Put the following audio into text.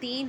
3